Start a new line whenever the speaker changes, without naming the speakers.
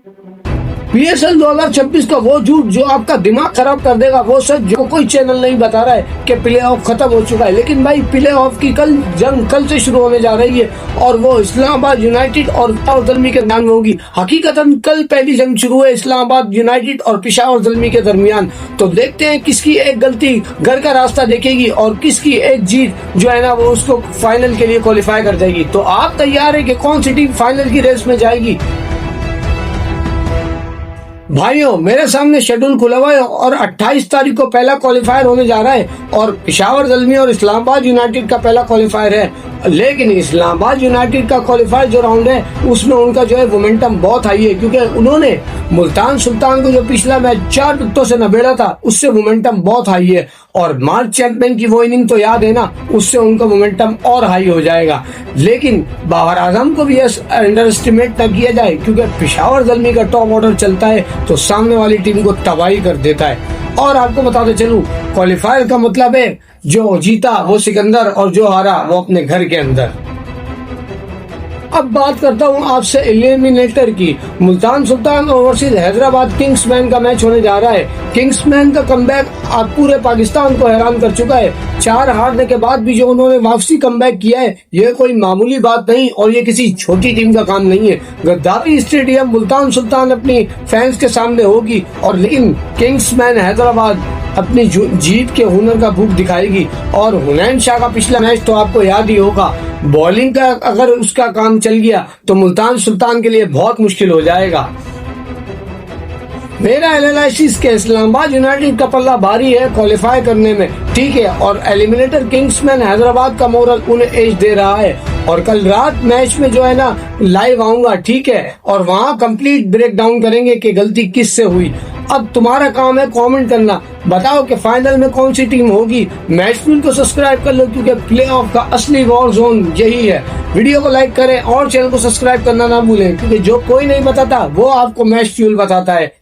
PSL 2026 का वो झूठ जो आपका दिमाग खराब कर देगा, वो सच जो कोई चैनल नहीं बता रहा है कि प्ले ऑफ खत्म हो चुका है। लेकिन भाई प्ले ऑफ की जंग कल से शुरू होने जा रही है और वो इस्लामाबाद यूनाइटेड और पिशावर ज़ल्मी के दरमियान होगी। हकीकतन कल पहली जंग शुरू है इस्लामाबाद यूनाइटेड और पिशावर ज़ल्मी के दरमियान। तो देखते हैं किसकी एक गलती घर का रास्ता देखेगी और किसकी एक जीत जो है ना वो उसको फाइनल के लिए क्वालिफाई कर जाएगी। तो आप तैयार है कि कौन सी टीम फाइनल की रेस में जाएगी? भाइयों मेरे सामने शेड्यूल खुला हुआ है और 28 तारीख को पहला क्वालिफायर होने जा रहा है और पिशावर ज़ल्मी और इस्लामाबाद यूनाइटेड का पहला क्वालिफायर है। लेकिन इस्लामाबाद यूनाइटेड का क्वालिफायर जो राउंड है उसमें उनका जो है मोमेंटम बहुत हाई है, क्योंकि उन्होंने मुल्तान सुल्तान को जो पिछला मैच 4 विकेटों से नबेड़ा था उससे मोमेंटम बहुत हाई है। और मार्च चैंपियन की वो इनिंग तो याद है ना, उससे उनका मोमेंटम और हाई हो जाएगा। लेकिन बाबर आजम को भी अंडर एस्टिमेट न किया जाए, क्योंकि पिशावर ज़ल्मी का टॉप ऑर्डर चलता है तो सामने वाली टीम को तबाही कर देता है। और आपको बताते चलूं क्वालिफायर का मतलब है जो जीता वो सिकंदर और जो हारा वो अपने घर के अंदर। अब बात करता हूँ आपसे एलिमिनेटर की। मुल्तान सुल्तान ओवरसीज हैदराबाद किंग्समैन का मैच होने जा रहा है। किंग्समैन का कमबैक आप पूरे पाकिस्तान को हैरान कर चुका है। 4 हारने के बाद भी जो उन्होंने वापसी कमबैक किया है ये कोई मामूली बात नहीं और ये किसी छोटी टीम का काम नहीं है। गद्दाफी स्टेडियम मुल्तान सुल्तान अपनी फैंस के सामने होगी और लेकिन किंग्समैन हैदराबाद अपनी जीत के हुनर का भूख दिखाएगी। और हुनैन शाह का पिछला मैच तो आपको याद ही होगा। बॉलिंग का अगर उसका काम चल गया तो मुल्तान सुल्तान के लिए बहुत मुश्किल हो जाएगा। मेरा एनालिसिस के इस्लामाबाद यूनाइटेड का पल्ला भारी है क्वालिफाई करने में, ठीक है। और एलिमिनेटर किंग्समैन हैदराबाद का मोरल उन्हें एज दे रहा है। और कल रात मैच में जो है ना लाइव आऊंगा, ठीक है, और वहां कंप्लीट ब्रेक डाउन करेंगे कि गलती किससे हुई। अब तुम्हारा काम है कमेंट करना, बताओ कि फाइनल में कौन सी टीम होगी। मैचफ्यूल को सब्सक्राइब कर लो क्योंकि प्ले ऑफ का असली वॉर जोन यही है। वीडियो को लाइक करें और चैनल को सब्सक्राइब करना ना भूलें, क्योंकि जो कोई नहीं बताता वो आपको मैचफ्यूल बताता है।